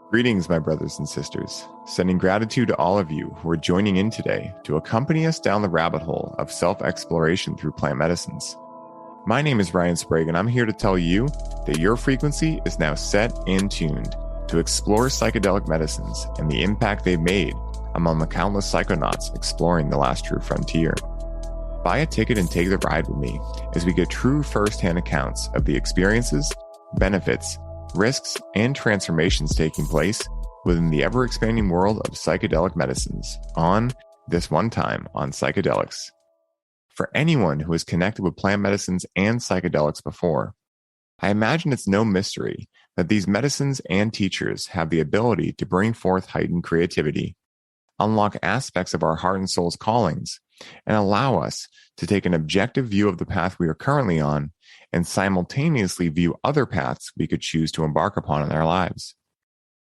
Greetings, my brothers and sisters. Sending gratitude to all of you who are joining in today to accompany us down the rabbit hole of self-exploration through plant medicines. My name is Ryan Sprague, and I'm here to tell you that your frequency is now set and tuned to explore psychedelic medicines and the impact they've made among the countless psychonauts exploring the last true frontier. Buy a ticket and take the ride with me as we get true first-hand accounts of the experiences, benefits, risks, and transformations taking place within the ever-expanding world of psychedelic medicines on This One Time on Psychedelics. For anyone who has connected with plant medicines and psychedelics before, I imagine it's no mystery that these medicines and teachers have the ability to bring forth heightened creativity, unlock aspects of our heart and soul's callings, and allow us to take an objective view of the path we are currently on and simultaneously view other paths we could choose to embark upon in our lives.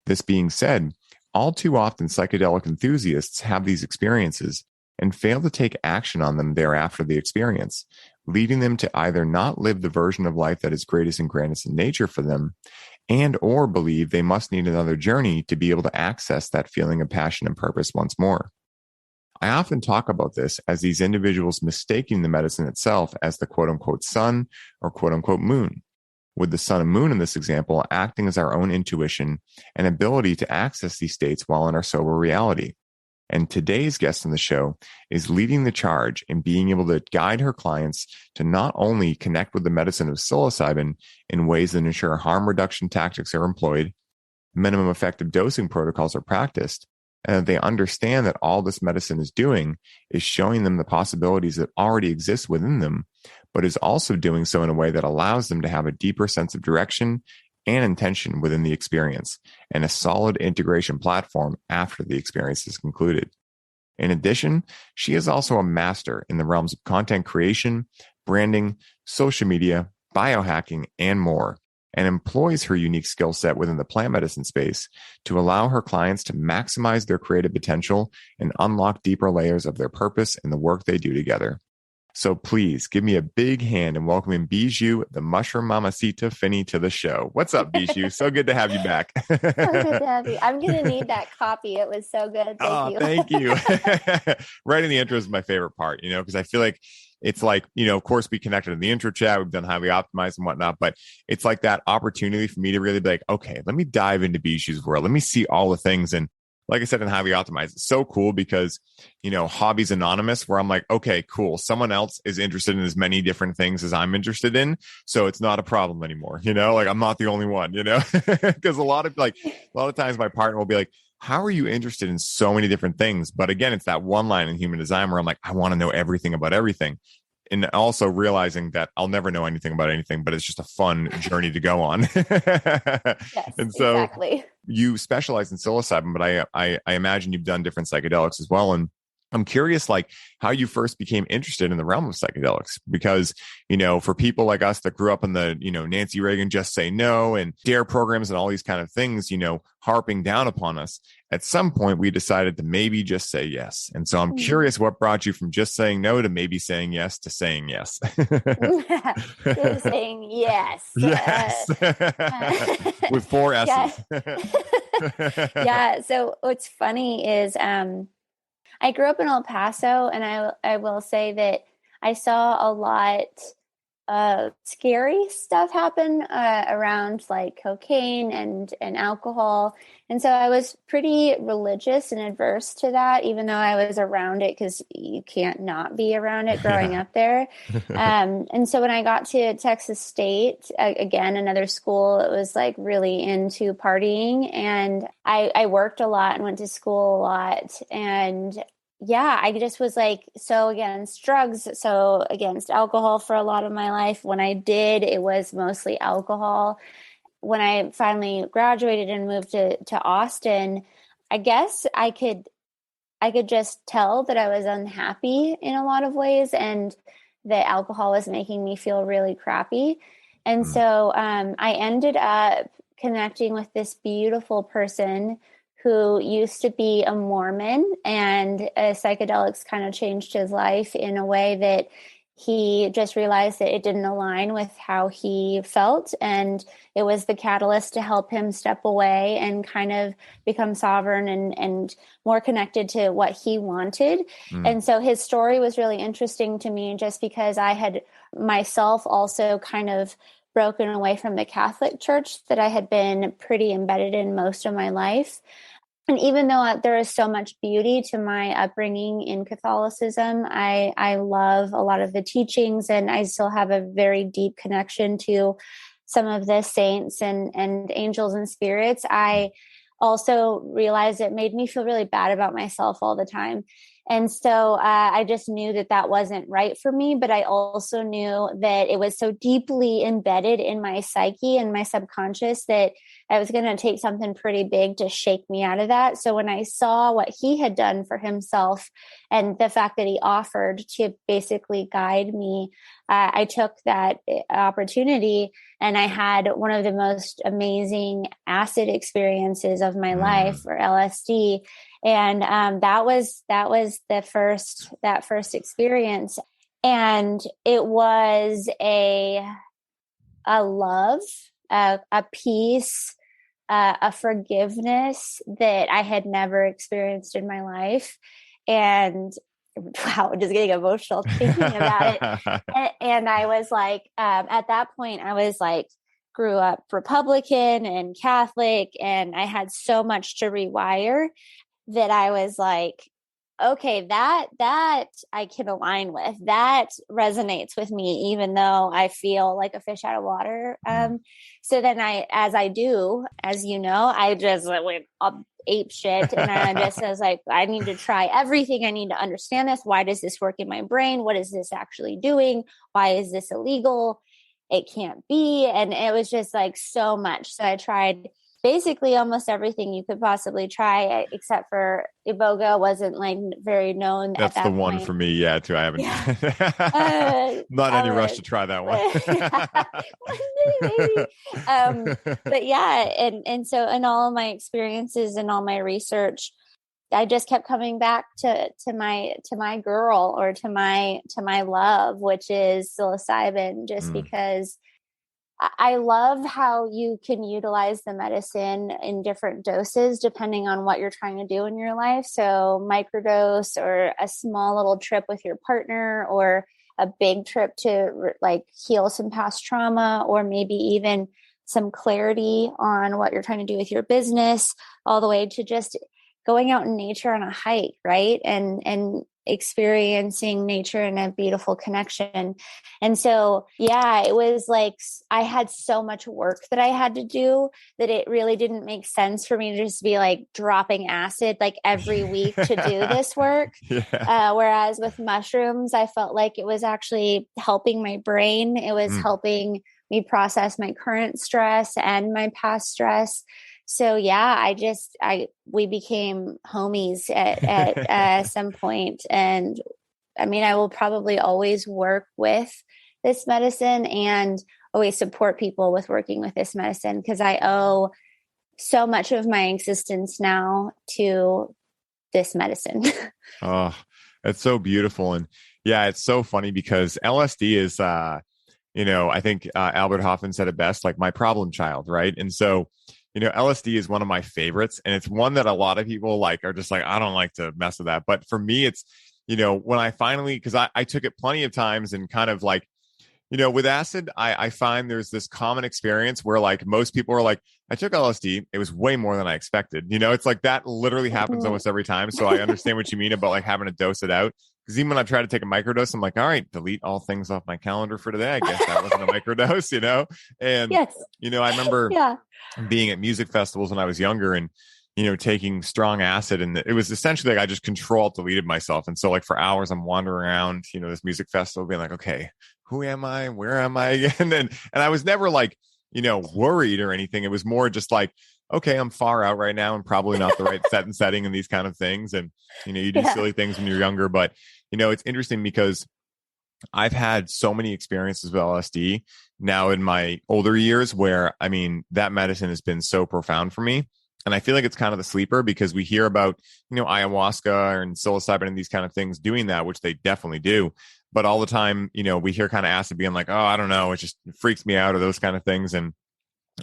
This being said, all too often psychedelic enthusiasts have these experiences and fail to take action on them thereafter the experience, leading them to either not live the version of life that is greatest and grandest in nature for them, and or believe they must need another journey to be able to access that feeling of passion and purpose once more. I often talk about this as these individuals mistaking the medicine itself as the quote-unquote sun or quote-unquote moon, with the sun and moon in this example acting as our own intuition and ability to access these states while in our sober reality. And today's guest on the show is leading the charge in being able to guide her clients to not only connect with the medicine of psilocybin in ways that ensure harm reduction tactics are employed, minimum effective dosing protocols are practiced, and that they understand that all this medicine is doing is showing them the possibilities that already exist within them, but is also doing so in a way that allows them to have a deeper sense of direction and intention within the experience and a solid integration platform after the experience is concluded. In addition, she is also a master in the realms of content creation, branding, social media, biohacking, and more, and employs her unique skill set within the plant medicine space to allow her clients to maximize their creative potential and unlock deeper layers of their purpose in the work they do together. So please give me a big hand in welcoming Bijou, the mushroom mamacita Finney, to the show. What's up, Bijou? So good to have you back. So good to have you. I'm going to need that copy. It was so good. Thank you. Thank you. Writing the intro is my favorite part, because I feel like it's like, of course we connected in the intro chat, we've done highly optimized and whatnot, but it's like that opportunity for me to really be like, okay, let me dive into Bijou's world. Let me see all the things. And like I said, in highly optimized, it's so cool because, Hobbies Anonymous, where I'm like, okay, cool. Someone else is interested in as many different things as I'm interested in. So it's not a problem anymore. Like I'm not the only one, because a lot of times my partner will be like, how are you interested in so many different things? But again, it's that one line in human design where I'm like, I want to know everything about everything. And also realizing that I'll never know anything about anything, but it's just a fun journey to go on. Yes, and so exactly. You specialize in psilocybin, but I imagine you've done different psychedelics as well. And I'm curious, how you first became interested in the realm of psychedelics, because, for people like us that grew up in the, Nancy Reagan Just Say No and DARE programs and all these kind of things, harping down upon us, at some point we decided to maybe just say yes. And so I'm curious what brought you from just saying no to maybe saying yes to saying yes. To saying yes. Yes. With 4 S's. Yeah. So what's funny is, I grew up in El Paso, and I will say that I saw a lot of scary stuff happen around like cocaine and alcohol. And so I was pretty religious and adverse to that, even though I was around it, because you can't not be around it growing up there. And so when I got to Texas State, again, another school, it was like really into partying. And I worked a lot and went to school a lot. And yeah, I just was like so against drugs, so against alcohol for a lot of my life. When I did, it was mostly alcohol. When I finally graduated and moved to Austin, I guess I could just tell that I was unhappy in a lot of ways, and that alcohol was making me feel really crappy. And so I ended up connecting with this beautiful person who used to be a Mormon, and psychedelics kind of changed his life in a way that he just realized that it didn't align with how he felt. And it was the catalyst to help him step away and kind of become sovereign and more connected to what he wanted. And so his story was really interesting to me, just because I had myself also kind of broken away from the Catholic Church that I had been pretty embedded in most of my life. And even though there is so much beauty to my upbringing in Catholicism, I love a lot of the teachings, and I still have a very deep connection to some of the saints and angels and spirits. I also realized it made me feel really bad about myself all the time. And so I just knew that wasn't right for me, but I also knew that it was so deeply embedded in my psyche and my subconscious that I was going to take something pretty big to shake me out of that. So when I saw what he had done for himself and the fact that he offered to basically guide me, I took that opportunity, and I had one of the most amazing acid experiences of my life, or LSD. And that was that first experience. And it was a love, a peace, a forgiveness that I had never experienced in my life. And wow, I'm just getting emotional thinking about it. And I was like, at that point, I was like, grew up Republican and Catholic, and I had so much to rewire that I was like, okay, that I can align with. That resonates with me, even though I feel like a fish out of water. So then as you know, I just went up ape shit. And I just was like, I need to try everything. I need to understand this. Why does this work in my brain? What is this actually doing? Why is this illegal? It can't be. And it was just like so much. So I tried basically almost everything you could possibly try, except for Iboga wasn't like very known. That's at that the one point. for me. Yeah, too. I haven't. Not any rush to try that one. Maybe. But yeah, and so in all of my experiences and all my research, I just kept coming back to my girl, or to my love, which is psilocybin, just because I love how you can utilize the medicine in different doses depending on what you're trying to do in your life. So microdose, or a small little trip with your partner, or a big trip to like heal some past trauma, or maybe even some clarity on what you're trying to do with your business, all the way to just going out in nature on a hike, right? And experiencing nature in a beautiful connection. And so, yeah, it was like, I had so much work that I had to do that it really didn't make sense for me to just be like dropping acid like every week to do this work. Yeah. Whereas with mushrooms, I felt like it was actually helping my brain. It was helping me process my current stress and my past stress. So yeah, we became homies at some point. And I mean, I will probably always work with this medicine and always support people with working with this medicine, because I owe so much of my existence now to this medicine. Oh, that's so beautiful. And yeah, it's so funny because LSD is, I think Albert Hoffman said it best, like my problem child, right? And so, LSD is one of my favorites, and it's one that a lot of people like are just like, I don't like to mess with that. But for me, it's, when I finally, because I took it plenty of times, and kind of like, with acid, I find there's this common experience where like most people are like, I took LSD, it was way more than I expected. It's like that literally happens almost every time. So I understand what you mean about like having to dose it out. Because even when I try to take a microdose, I'm like, all right, delete all things off my calendar for today. I guess that wasn't a microdose, And, yes. I remember being at music festivals when I was younger, and, taking strong acid. And it was essentially like I just deleted myself. And so like for hours, I'm wandering around, this music festival being like, okay, who am I? Where am I again? And I was never like, worried or anything. It was more just like, okay, I'm far out right now and probably not the right setting and these kind of things. And, you do silly things when you're younger, but, it's interesting because I've had so many experiences with LSD now in my older years where, I mean, that medicine has been so profound for me. And I feel like it's kind of the sleeper, because we hear about, ayahuasca and psilocybin and these kind of things doing that, which they definitely do. but all the time, we hear kind of acid being like, oh, I don't know, it just freaks me out or those kind of things. And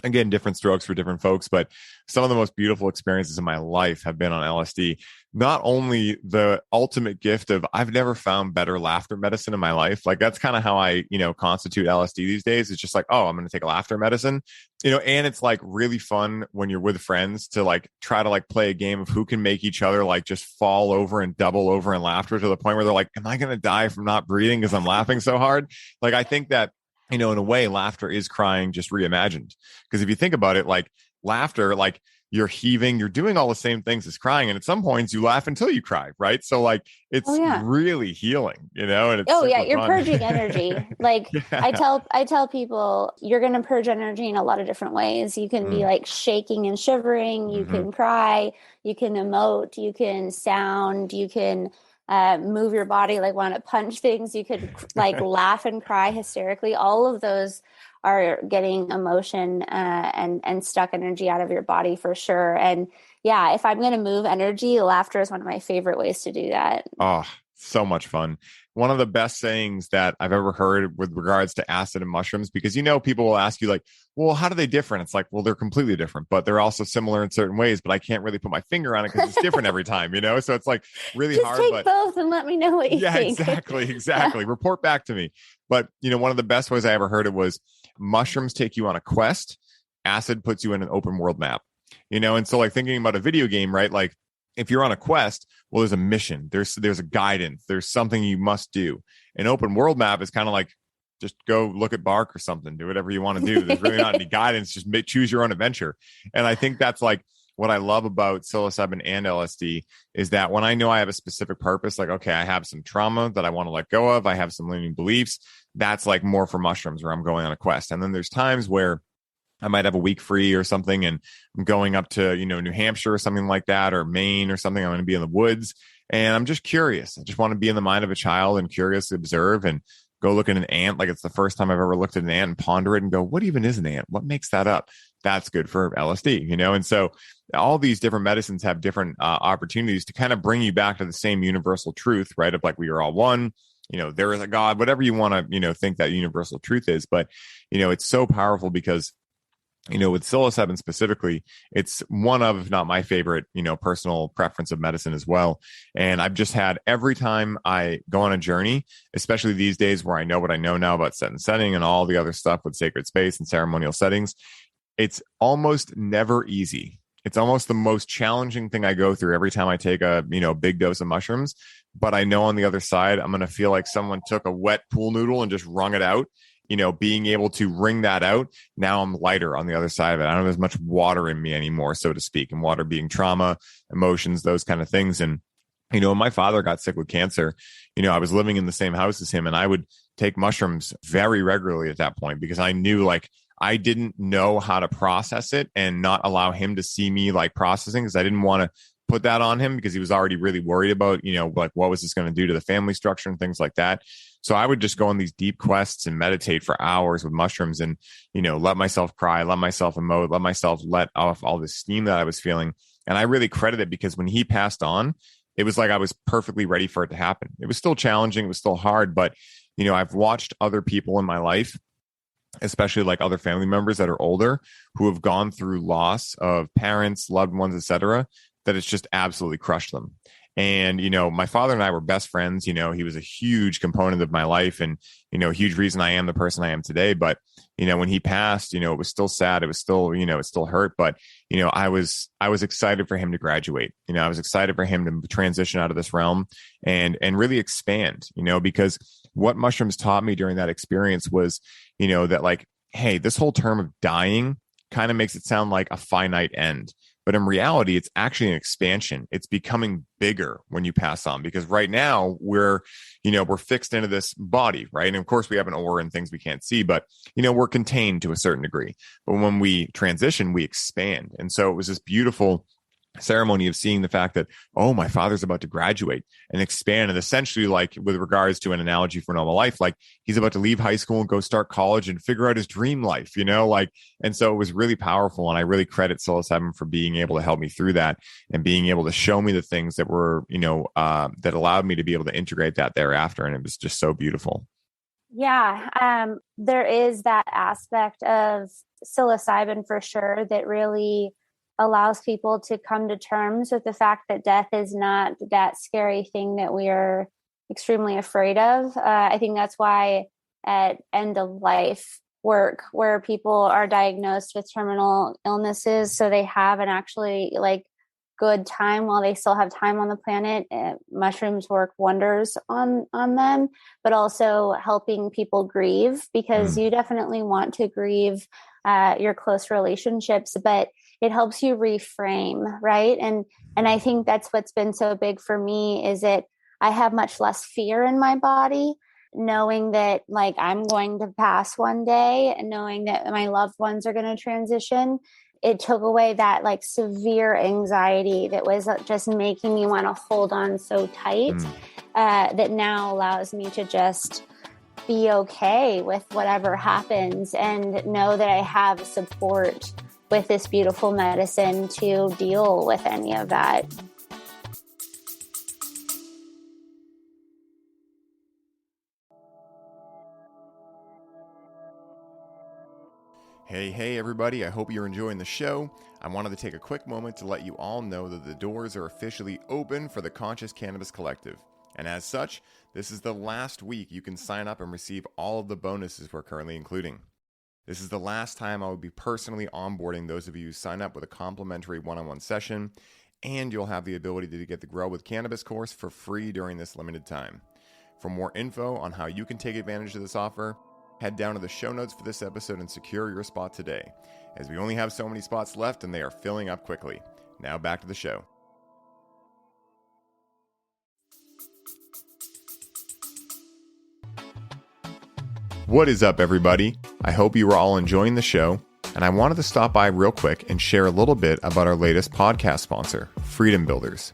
again, different strokes for different folks, but some of the most beautiful experiences in my life have been on LSD. Not only the ultimate gift of I've never found better laughter medicine in my life. Like that's kind of how I, constitute LSD these days. It's just like, oh, I'm going to take a laughter medicine, and it's like really fun when you're with friends to like try to like play a game of who can make each other like just fall over and double over in laughter to the point where they're like, am I going to die from not breathing because I'm laughing so hard? Like, I think that, in a way, laughter is crying just reimagined. Because if you think about it, like laughter, like you're heaving, you're doing all the same things as crying. And at some points you laugh until you cry, right? So like it's really healing, and it's you're purging energy. Like I tell people you're going to purge energy in a lot of different ways. You can be like shaking and shivering, you can cry, you can emote, you can sound, you can move your body, like want to punch things. You could like laugh and cry hysterically. All of those are getting emotion and stuck energy out of your body for sure. And yeah, if I'm going to move energy, laughter is one of my favorite ways to do that. Oh, so much fun. One of the best sayings that I've ever heard with regards to acid and mushrooms, because, people will ask you like, well, how do they differ? It's like, well, they're completely different, but they're also similar in certain ways, but I can't really put my finger on it because it's different every time, So it's like really just hard. Take both and let me know what you think. Exactly. Yeah. Report back to me. But, one of the best ways I ever heard it was mushrooms take you on a quest. Acid puts you in an open world map, and so like thinking about a video game, right? Like, if you're on a quest, well, there's a mission, there's a guidance, there's something you must do. An open world map is kind of like, just go look at bark or something, do whatever you want to do. There's really not any guidance, just choose your own adventure. And I think that's like what I love about psilocybin and LSD is that when I know I have a specific purpose, like, okay, I have some trauma that I want to let go of, I have some limiting beliefs, that's like more for mushrooms where I'm going on a quest. And then there's times where I might have a week free or something and I'm going up to, New Hampshire or something like that, or Maine or something. I'm going to be in the woods and I'm just curious. I just want to be in the mind of a child and curious to observe and go look at an ant. Like it's the first time I've ever looked at an ant and ponder it and go, what even is an ant? What makes that up? That's good for LSD, And so all these different medicines have different opportunities to kind of bring you back to the same universal truth, right? Of like, we are all one. There is a God, whatever you want to, think that universal truth is. But, it's so powerful because with psilocybin specifically, it's one of, if not my favorite, personal preference of medicine as well. And I've just had every time I go on a journey, especially these days where I know what I know now about set and setting and all the other stuff with sacred space and ceremonial settings, it's almost never easy. It's almost the most challenging thing I go through every time I take a, big dose of mushrooms. But I know on the other side, I'm going to feel like someone took a wet pool noodle and just wrung it out. Being able to wring that out, now I'm lighter on the other side of it. I don't have as much water in me anymore, so to speak, and water being trauma, emotions, those kind of things. And, when my father got sick with cancer, I was living in the same house as him and I would take mushrooms very regularly at that point because I knew like I didn't know how to process it and not allow him to see me like processing because I didn't want to put that on him because he was already really worried about, like what was this going to do to the family structure and things like that. So I would just go on these deep quests and meditate for hours with mushrooms and, let myself cry, let myself emote, let myself let off all this steam that I was feeling. And I really credit it because when he passed on, it was like I was perfectly ready for it to happen. It was still challenging. It was still hard. But, I've watched other people in my life, especially like other family members that are older who have gone through loss of parents, loved ones, etc., that it's just absolutely crushed them. And, my father and I were best friends. He was a huge component of my life and, huge reason I am the person I am today. But, when he passed, it was still sad. It was still, it still hurt. But, I was excited for him to graduate. I was excited for him to transition out of this realm and really expand, because what mushrooms taught me during that experience was, that like, hey, this whole term of dying kind of makes it sound like a finite end. But in reality, it's actually an expansion. It's becoming bigger when you pass on because right now we're fixed into this body, right? And of course we have an aura and things we can't see, but, we're contained to a certain degree. But when we transition, we expand. And so it was this beautiful ceremony of seeing the fact that, oh, my father's about to graduate and expand. And essentially, like with regards to an analogy for normal life, like he's about to leave high school and go start college and figure out his dream life, like, and so it was really powerful. And I really credit psilocybin for being able to help me through that and being able to show me the things that were, that allowed me to be able to integrate that thereafter. And it was just so beautiful. Yeah. There is that aspect of psilocybin for sure that really allows people to come to terms with the fact that death is not that scary thing that we are extremely afraid of. I think that's why at end of life work, where people are diagnosed with terminal illnesses, so they have an actually like good time while they still have time on the planet, mushrooms work wonders on them, but also helping people grieve, because you definitely want to grieve your close relationships, but it helps you reframe, right? And I think that's what's been so big for me, is that I have much less fear in my body, knowing that like I'm going to pass one day and knowing that my loved ones are going to transition. It took away that like severe anxiety that was just making me want to hold on so tight, that now allows me to just be okay with whatever happens and know that I have support with this beautiful medicine to deal with any of that. Hey, everybody. I hope you're enjoying the show. I wanted to take a quick moment to let you all know that the doors are officially open for the Conscious Cannabis Collective. And as such, this is the last week you can sign up and receive all of the bonuses we're currently including. This is the last time I will be personally onboarding those of you who sign up with a complimentary one-on-one session, and you'll have the ability to get the Grow with Cannabis course for free during this limited time. For more info on how you can take advantage of this offer, head down to the show notes for this episode and secure your spot today, as we only have so many spots left and they are filling up quickly. Now back to the show. What is up, everybody? I hope you are all enjoying the show, and I wanted to stop by real quick and share a little bit about our latest podcast sponsor, Freedom Builders.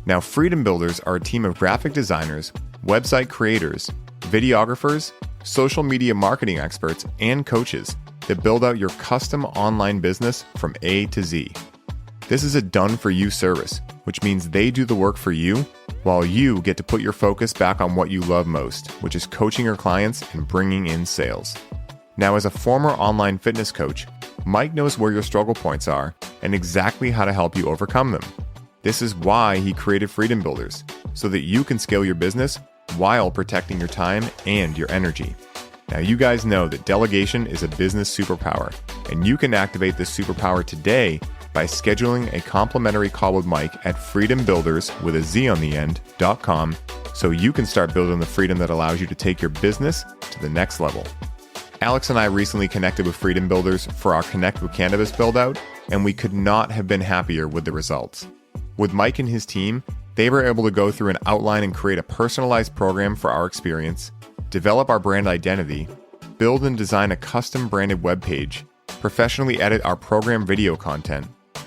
Now, Freedom Builders are a team of graphic designers, website creators, videographers, social media marketing experts, and coaches that build out your custom online business from A to Z. This is a done-for-you service, which means they do the work for you while you get to put your focus back on what you love most, which is coaching your clients and bringing in sales. Now, as a former online fitness coach, Mike knows where your struggle points are and exactly how to help you overcome them. This is why he created Freedom Builders, so that you can scale your business while protecting your time and your energy. Now, you guys know that delegation is a business superpower, and you can activate this superpower today by scheduling a complimentary call with Mike at freedombuilders.com, so you can start building the freedom that allows you to take your business to the next level. Alex and I recently connected with Freedom Builders for our Connect with Cannabis build out, and we could not have been happier with the results. With Mike and his team, they were able to go through and outline and create a personalized program for our experience, develop our brand identity, build and design a custom branded web page, professionally edit our program video content,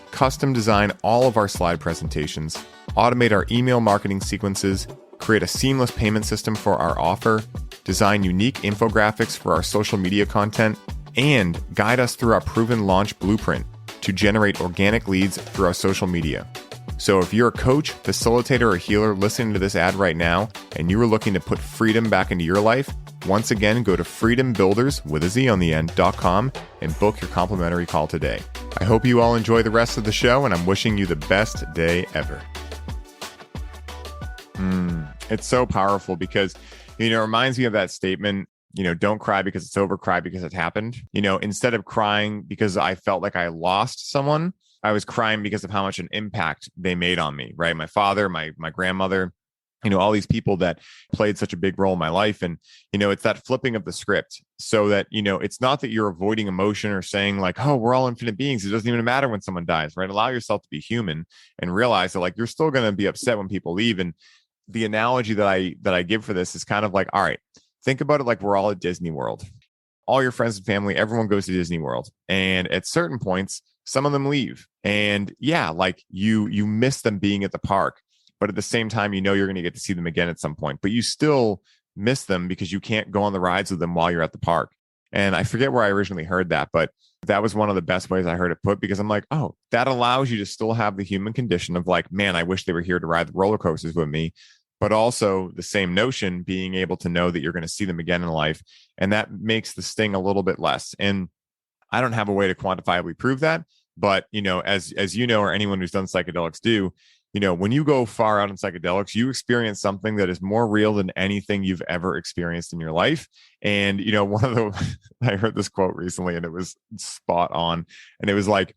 custom design all of our slide presentations, automate our email marketing sequences, create a seamless payment system for our offer, design unique infographics for our social media content, and guide us through our proven launch blueprint to generate organic leads through our social media. So if you're a coach, facilitator, or healer listening to this ad right now, and you are looking to put freedom back into your life, once again, go to freedombuilders.com and book your complimentary call today. I hope you all enjoy the rest of the show, and I'm wishing you the best day ever. It's so powerful because, it reminds me of that statement, don't cry because it's over, cry because it happened. Instead of crying because I felt like I lost someone, I was crying because of how much an impact they made on me, right? My father, my grandmother, all these people that played such a big role in my life. And, it's that flipping of the script so that, it's not that you're avoiding emotion or saying like, oh, we're all infinite beings. It doesn't even matter when someone dies, right? Allow yourself to be human and realize that like, you're still going to be upset when people leave. And the analogy that I give for this is kind of like, all right, think about it like we're all at Disney World. All your friends and family, everyone goes to Disney World. And at certain points, some of them leave. And yeah, like you miss them being at the park, but at the same time, you know, you're going to get to see them again at some point, but you still miss them because you can't go on the rides with them while you're at the park. And I forget where I originally heard that, but that was one of the best ways I heard it put, because I'm like, oh, that allows you to still have the human condition of like, man, I wish they were here to ride the roller coasters with me. But also the same notion, being able to know that you're going to see them again in life. And that makes the sting a little bit less. And I don't have a way to quantifiably prove that. But, you know, as you know, or anyone who's done psychedelics do, you know, when you go far out in psychedelics, you experience something that is more real than anything you've ever experienced in your life. And, you know, one of the, I heard this quote recently and it was spot on. And it was like,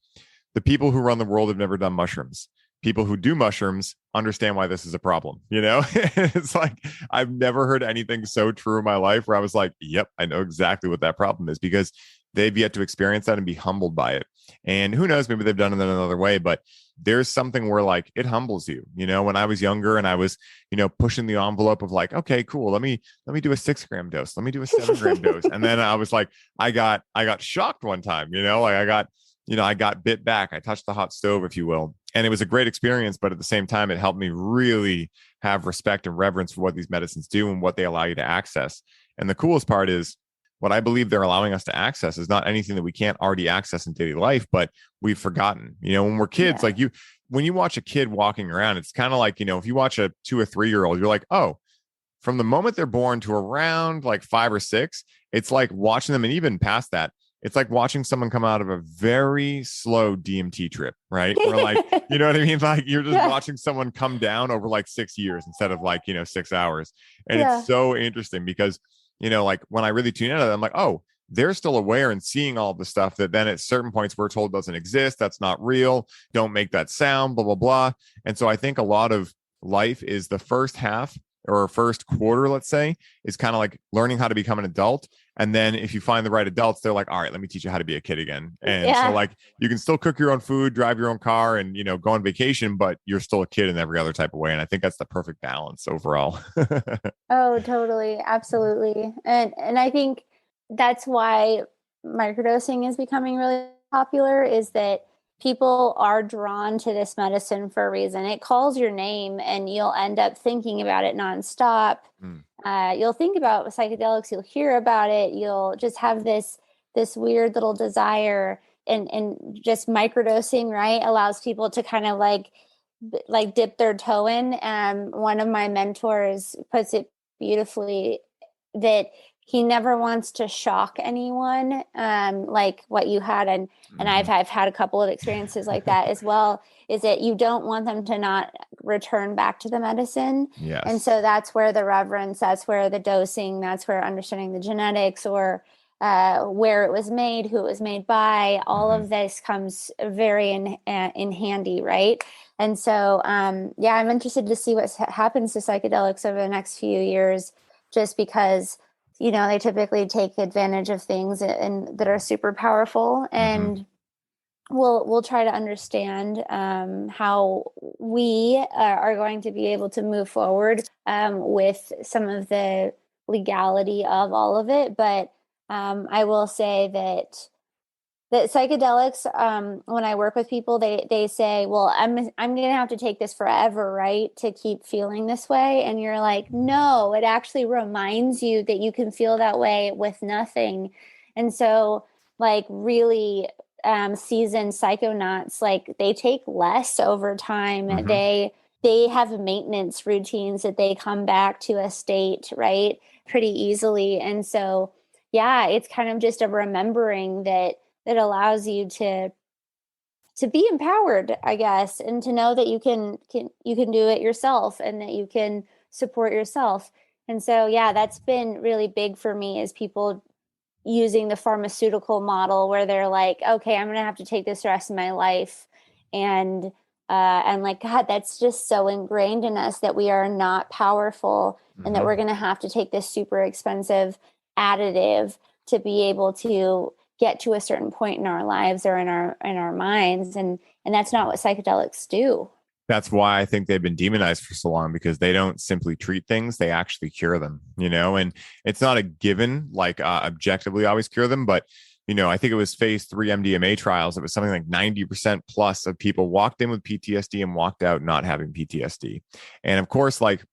the people who run the world have never done mushrooms. People who do mushrooms understand why this is a problem. You know, it's like, I've never heard anything so true in my life where I was like, yep, I know exactly what that problem is, because they've yet to experience that and be humbled by it. And who knows, maybe they've done it in another way, but there's something where like it humbles you. You know, when I was younger and I was, you know, pushing the envelope of like, okay, cool, let me do a 6-gram dose, let me do a 7-gram dose. And then I was like, I got shocked one time, you know, like I got bit back. I touched the hot stove, if you will. And it was a great experience, but at the same time, it helped me really have respect and reverence for what these medicines do and what they allow you to access. And the coolest part is, what I believe they're allowing us to access is not anything that we can't already access in daily life, but we've forgotten. You know, when we're kids, like when you watch a kid walking around, it's kind of like, you know, if you watch a 2 or 3-year-old, you're like, oh, from the moment they're born to around like 5 or 6, it's like watching them. And even past that, it's like watching someone come out of a very slow DMT trip, right? Or like, you know what I mean? Like you're just watching someone come down over like 6 years instead of like, you know, 6 hours. And it's so interesting because, you know, like when I really tune into them, I'm like, oh, they're still aware and seeing all the stuff that then at certain points we're told doesn't exist. That's not real. Don't make that sound, blah, blah, blah. And so I think a lot of life is the first half or first quarter, let's say, is kind of like learning how to become an adult. And then if you find the right adults, they're like, all right, let me teach you how to be a kid again. And so like you can still cook your own food, drive your own car, and, you know, go on vacation, but you're still a kid in every other type of way. And I think that's the perfect balance overall. Oh, totally. Absolutely. And I think that's why microdosing is becoming really popular, is that people are drawn to this medicine for a reason. It calls your name and you'll end up thinking about it nonstop. You'll think about psychedelics, you'll hear about it, you'll just have this weird little desire, and just microdosing, right, allows people to kind of like dip their toe in. One of my mentors puts it beautifully that he never wants to shock anyone, like what you had. And I've had a couple of experiences like that as well, is that you don't want them to not return back to the medicine. Yes. And so that's where the reverence, that's where the dosing, that's where understanding the genetics, or where it was made, who it was made by, all of this comes very in handy, right? And so, I'm interested to see what happens to psychedelics over the next few years, just because, you know, they typically take advantage of things that are super powerful. And we'll try to understand how we are going to be able to move forward with some of the legality of all of it. But I will say that psychedelics, when I work with people, they say, well, I'm going to have to take this forever, right, to keep feeling this way. And you're like, no, it actually reminds you that you can feel that way with nothing. And so like really seasoned psychonauts, like they take less over time. They have maintenance routines that they come back to a state, right, pretty easily. And so, yeah, it's kind of just a remembering that allows you to be empowered, I guess, and to know that you can do it yourself and that you can support yourself. And so, yeah, that's been really big for me, is people using the pharmaceutical model where they're like, okay, I'm going to have to take this the rest of my life. And I'm like, God, that's just so ingrained in us that we are not powerful and that we're going to have to take this super expensive additive to be able to get to a certain point in our lives or in our minds. And that's not what psychedelics do. That's why I think they've been demonized for so long, because they don't simply treat things, they actually cure them, you know, and it's not a given, like objectively always cure them, but I think it was phase 3 MDMA trials. It was something like 90% plus of people walked in with PTSD and walked out not having PTSD. And of course, like,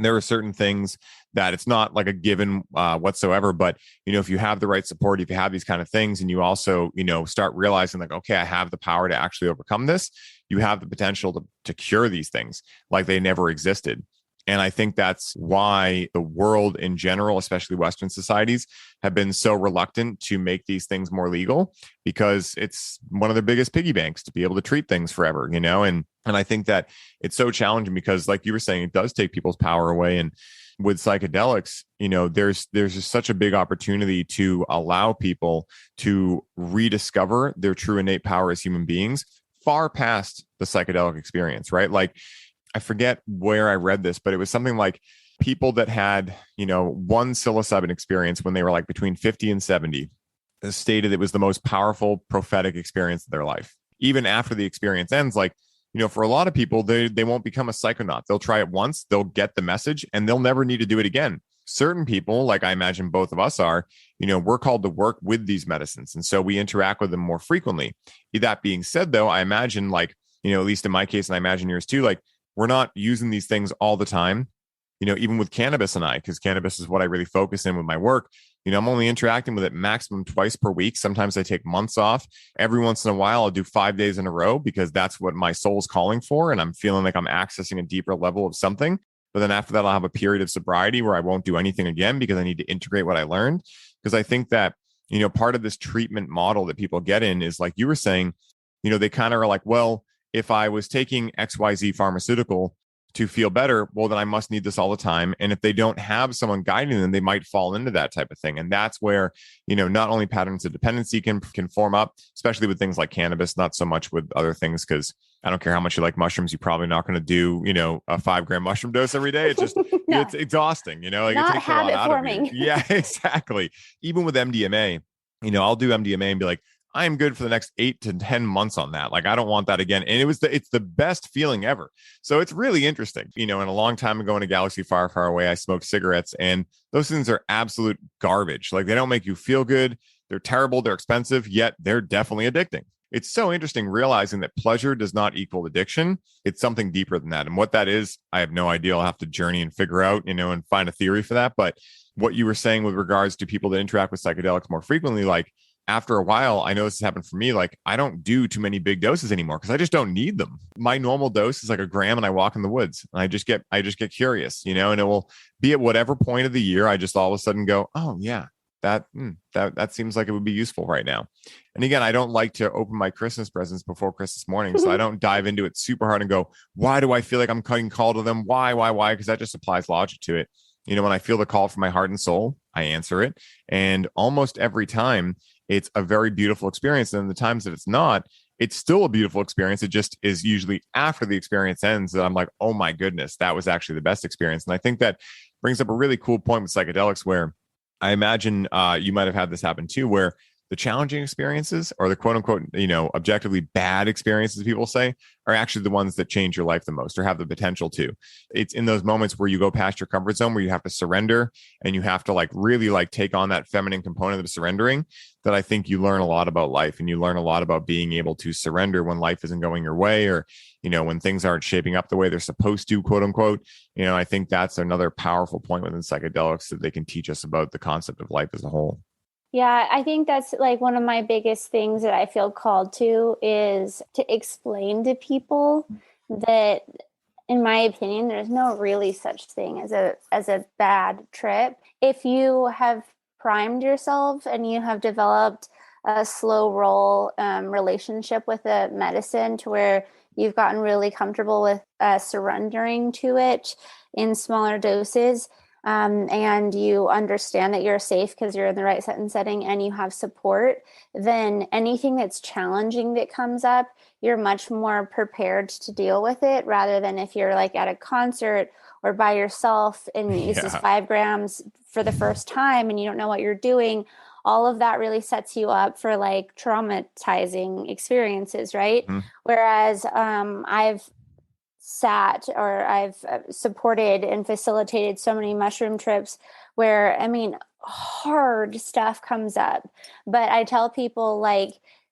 there are certain things that it's not like a given whatsoever, but if you have the right support, if you have these kind of things, and you also start realizing like, okay, I have the power to actually overcome this, you have the potential to cure these things like they never existed. And I think that's why the world in general, especially Western societies, have been so reluctant to make these things more legal, because it's one of their biggest piggy banks to be able to treat things forever, and I think that it's so challenging because, like you were saying, it does take people's power away. And with psychedelics, there's just such a big opportunity to allow people to rediscover their true innate power as human beings, far past the psychedelic experience, right? Like, I forget where I read this, but it was something like people that had, one psilocybin experience when they were like between 50 and 70 stated it was the most powerful prophetic experience of their life. Even after the experience ends, like, for a lot of people, they won't become a psychonaut. They'll try it once, they'll get the message, and they'll never need to do it again. Certain people, like I imagine both of us are, we're called to work with these medicines. And so we interact with them more frequently. That being said, though, I imagine, like, at least in my case, and I imagine yours too, like, we're not using these things all the time, even with cannabis because cannabis is what I really focus in with my work. I'm only interacting with it maximum twice per week. Sometimes I take months off. Every once in a while, I'll do 5 days in a row because that's what my soul's calling for. And I'm feeling like I'm accessing a deeper level of something. But then after that, I'll have a period of sobriety where I won't do anything again because I need to integrate what I learned. Because I think that, part of this treatment model that people get in is, like you were saying, they kind of are like, well, if I was taking XYZ pharmaceutical to feel better, well, then I must need this all the time. And if they don't have someone guiding them, they might fall into that type of thing. And that's where, not only patterns of dependency can form up, especially with things like cannabis, not so much with other things, because I don't care how much you like mushrooms, you're probably not going to do, a 5-gram mushroom dose every day. It's just, No. It's exhausting, like not it takes a lot out forming. of you. Yeah, exactly. Even with MDMA, I'll do MDMA and be like, I'm good for the next 8 to 10 months on that. Like, I don't want that again. And it's the best feeling ever. So it's really interesting. And a long time ago in a galaxy far, far away, I smoked cigarettes, and those things are absolute garbage. Like, they don't make you feel good. They're terrible. They're expensive, yet they're definitely addicting. It's so interesting realizing that pleasure does not equal addiction. It's something deeper than that. And what that is, I have no idea. I'll have to journey and figure out, and find a theory for that. But what you were saying with regards to people that interact with psychedelics more frequently, like, after a while, I know this has happened for me. Like, I don't do too many big doses anymore because I just don't need them. My normal dose is like a gram, and I walk in the woods, and I just get curious, and it will be at whatever point of the year. I just all of a sudden go, oh yeah, that seems like it would be useful right now. And again, I don't like to open my Christmas presents before Christmas morning, so I don't dive into it super hard and go, why do I feel like I'm cutting call to them? Why? Because that just applies logic to it. When I feel the call from my heart and soul, I answer it, and almost every time, it's a very beautiful experience. And the times that it's not, it's still a beautiful experience. It just is usually after the experience ends that I'm like, oh my goodness, that was actually the best experience. And I think that brings up a really cool point with psychedelics, where I imagine you might have had this happen too, where the challenging experiences, or the quote unquote, objectively bad experiences, people say, are actually the ones that change your life the most, or have the potential to. It's in those moments where you go past your comfort zone, where you have to surrender, and you have to really take on that feminine component of surrendering, that I think you learn a lot about life, and you learn a lot about being able to surrender when life isn't going your way, or, when things aren't shaping up the way they're supposed to, quote unquote. I think that's another powerful point within psychedelics, that they can teach us about the concept of life as a whole. Yeah, I think that's like one of my biggest things that I feel called to, is to explain to people that, in my opinion, there's no really such thing as a bad trip. If you have primed yourself and you have developed a slow roll relationship with the medicine, to where you've gotten really comfortable with surrendering to it in smaller doses, and you understand that you're safe because you're in the right set and setting, and you have support, then anything that's challenging that comes up, you're much more prepared to deal with it, rather than if you're like at a concert or by yourself and this is 5 grams for the first time and you don't know what you're doing. All of that really sets you up for like traumatizing experiences, right? Mm-hmm. Whereas I've supported and facilitated so many mushroom trips where, I mean, hard stuff comes up. But I tell people, like,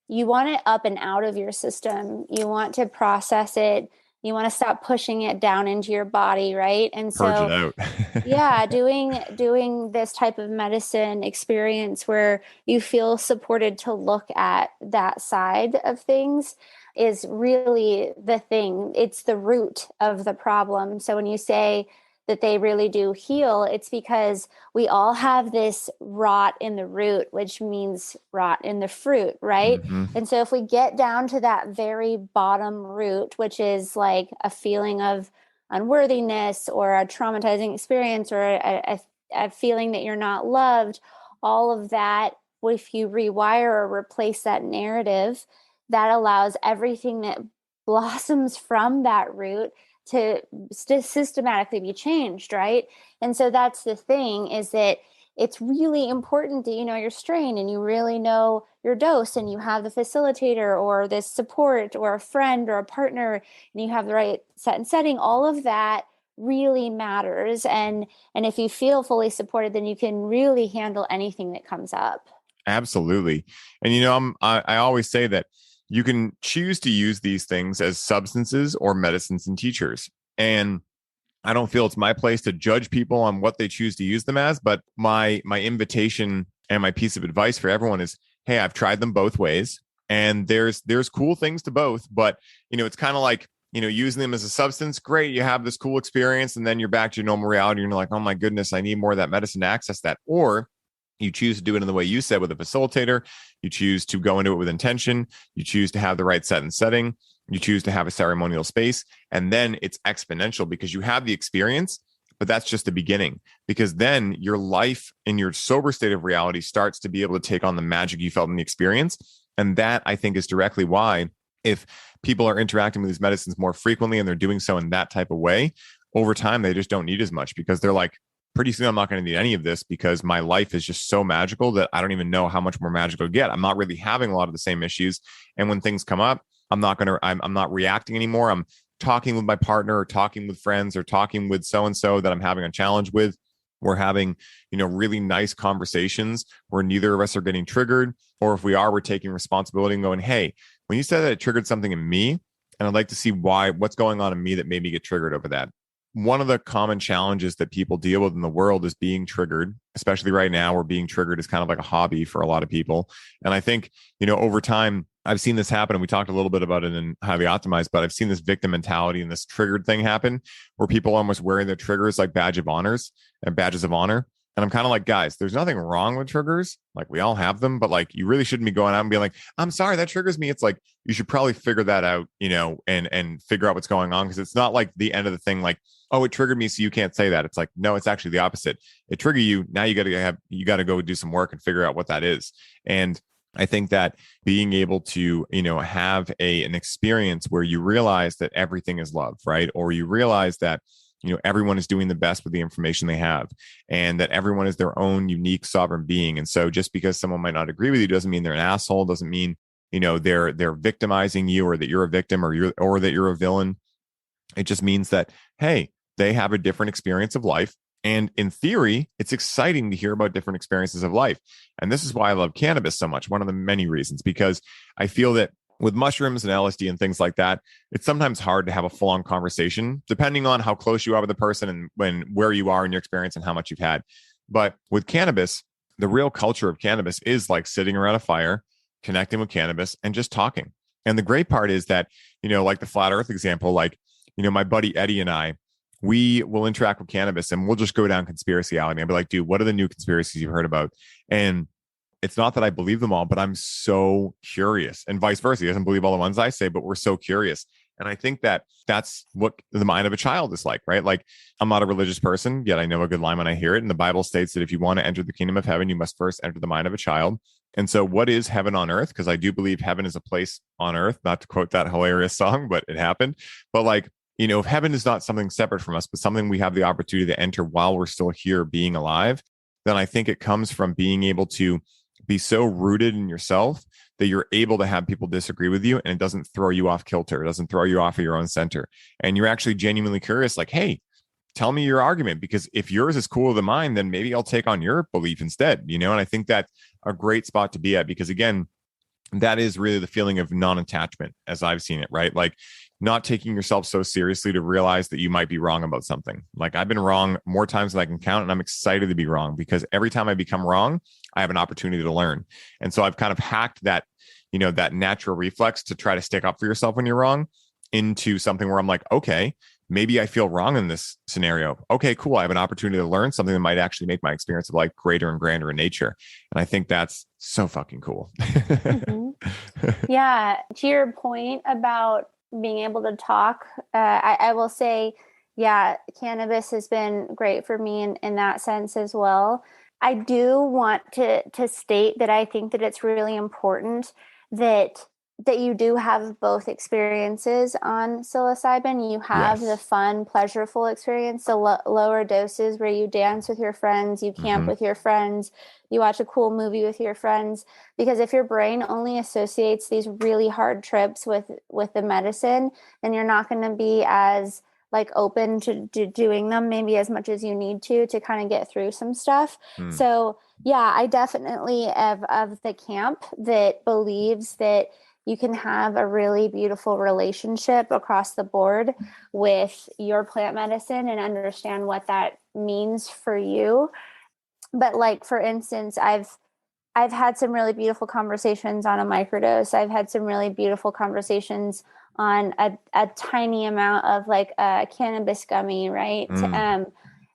you want it up and out of your system. You want to process it. You want to stop pushing it down into your body, right? And Purge it so, out. yeah, doing this type of medicine experience where you feel supported to look at that side of things is really the thing. It's the root of the problem. So when you say that they really do heal, it's because we all have this rot in the root, which means rot in the fruit, right? Mm-hmm. And so if we get down to that very bottom root, which is like a feeling of unworthiness or a traumatizing experience or a feeling that you're not loved, all of that, if you rewire or replace that narrative, that allows everything that blossoms from that root to systematically be changed, right? And so that's the thing, is that it's really important that you know your strain and you really know your dose and you have the facilitator or this support or a friend or a partner and you have the right set and setting. All of that really matters. And if you feel fully supported, then you can really handle anything that comes up. Absolutely. And, you know, I always say that you can choose to use these things as substances or medicines and teachers. And I don't feel it's my place to judge people on what they choose to use them as, but my invitation and my piece of advice for everyone is, hey, I've tried them both ways and there's cool things to both, but you know, it's kind of like, you know, using them as a substance, great, you have this cool experience and then you're back to your normal reality and you're like, oh my goodness, I need more of that medicine to access that. Or you choose to do it in the way you said with a facilitator. You choose to go into it with intention. You choose to have the right set and setting. You choose to have a ceremonial space. And then it's exponential because you have the experience, but that's just the beginning. Because then your life in your sober state of reality starts to be able to take on the magic you felt in the experience. And that, I think, is directly why, if people are interacting with these medicines more frequently and they're doing so in that type of way, over time, they just don't need as much because they're like, pretty soon I'm not going to need any of this because my life is just so magical that I don't even know how much more magical to get. I'm not really having a lot of the same issues. And when things come up, I'm not reacting anymore. I'm talking with my partner or talking with friends or talking with so-and-so that I'm having a challenge with. We're having, you know, really nice conversations where neither of us are getting triggered. Or if we are, we're taking responsibility and going, hey, when you said that, it triggered something in me, and I'd like to see what's going on in me that made me get triggered over that. One of the common challenges that people deal with in the world is being triggered, especially right now, where being triggered is kind of like a hobby for a lot of people. And I think, you know, over time, I've seen this happen, and we talked a little bit about it in Highly Optimized, but I've seen this victim mentality and this triggered thing happen where people are almost wearing their triggers like badges of honor. And I'm kind of like, guys, there's nothing wrong with triggers. Like, we all have them, but like, you really shouldn't be going out and being like, I'm sorry, that triggers me. It's like, you should probably figure that out, you know, and figure out what's going on. Cause it's not like the end of the thing, like, oh, it triggered me, so you can't say that. It's like, no, it's actually the opposite. It triggered you. Now you got to go do some work and figure out what that is. And I think that being able to, you know, have an experience where you realize that everything is love, right? Or you realize that, you know, everyone is doing the best with the information they have and that everyone is their own unique sovereign being. And so just because someone might not agree with you doesn't mean they're an asshole, doesn't mean, you know, they're victimizing you or that you're a victim or that you're a villain. It just means that, hey, they have a different experience of life. And in theory, it's exciting to hear about different experiences of life. And this is why I love cannabis so much. One of the many reasons, because I feel that with mushrooms and LSD and things like that, it's sometimes hard to have a full-on conversation, depending on how close you are with the person and where you are in your experience and how much you've had. But with cannabis, the real culture of cannabis is like sitting around a fire, connecting with cannabis and just talking. And the great part is that, you know, like the flat earth example, like, you know, my buddy Eddie and I, we will interact with cannabis and we'll just go down conspiracyality. I'll be like, dude, what are the new conspiracies you've heard about? And it's not that I believe them all, but I'm so curious, and vice versa. He doesn't believe all the ones I say, but we're so curious. And I think that that's what the mind of a child is like, right? Like, I'm not a religious person, yet I know a good line when I hear it. And the Bible states that if you want to enter the kingdom of heaven, you must first enter the mind of a child. And so what is heaven on earth? Because I do believe heaven is a place on earth, not to quote that hilarious song, but it happened. But like, you know, if heaven is not something separate from us, but something we have the opportunity to enter while we're still here being alive, then I think it comes from being able to be so rooted in yourself that you're able to have people disagree with you and it doesn't throw you off kilter. It doesn't throw you off of your own center. And you're actually genuinely curious, like, hey, tell me your argument, because if yours is cooler than mine, then maybe I'll take on your belief instead, you know? And I think that's a great spot to be at, because again, that is really the feeling of non-attachment as I've seen it, right? Like not taking yourself so seriously to realize that you might be wrong about something. Like I've been wrong more times than I can count, and I'm excited to be wrong, because every time I become wrong, I have an opportunity to learn. And so I've kind of hacked that, you know, that natural reflex to try to stick up for yourself when you're wrong into something where I'm like, okay, maybe I feel wrong in this scenario. Okay, cool. I have an opportunity to learn something that might actually make my experience of life greater and grander in nature. And I think that's so fucking cool. Yeah. To your point about being able to talk, I will say, yeah, cannabis has been great for me in that sense as well. I do want to state that I think that it's really important that you do have both experiences on psilocybin. You have the fun, pleasurable experience, the lower doses where you dance with your friends, you camp with your friends, you watch a cool movie with your friends. Because if your brain only associates these really hard trips with the medicine, then you're not going to be as like open to doing them maybe as much as you need to kind of get through some stuff. So yeah, I definitely am of the camp that believes that you can have a really beautiful relationship across the board with your plant medicine and understand what that means for you. But like, for instance, I've had some really beautiful conversations on a microdose. I've had some really beautiful conversations on a tiny amount of like a cannabis gummy, right?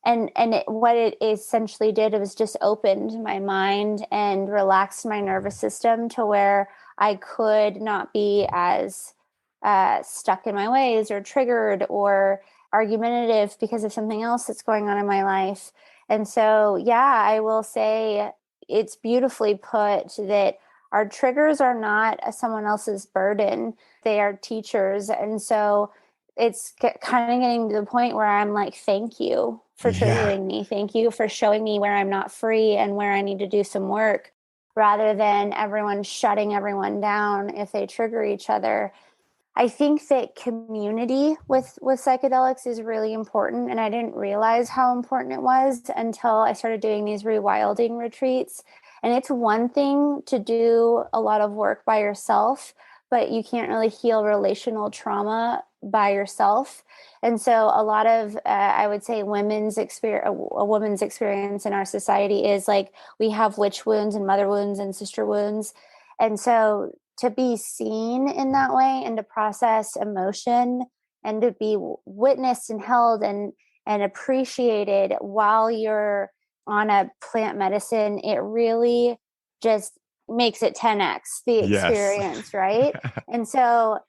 What it essentially did, it was just opened my mind and relaxed my nervous system to where I could not be as stuck in my ways or triggered or argumentative because of something else that's going on in my life. And so, yeah, I will say it's beautifully put that our triggers are not someone else's burden. They are teachers. And so it's kind of getting to the point where I'm like, thank you for triggering me. Thank you for showing me where I'm not free and where I need to do some work, rather than everyone shutting everyone down if they trigger each other. I think that community with psychedelics is really important. And I didn't realize how important it was until I started doing these rewilding retreats. And it's one thing to do a lot of work by yourself, but you can't really heal relational trauma by yourself. And so a lot of, I would say, a woman's experience in our society is like, we have witch wounds and mother wounds and sister wounds. And so to be seen in that way and to process emotion and to be witnessed and held and appreciated while you're on a plant medicine, it really just makes it 10x the experience, right? And so,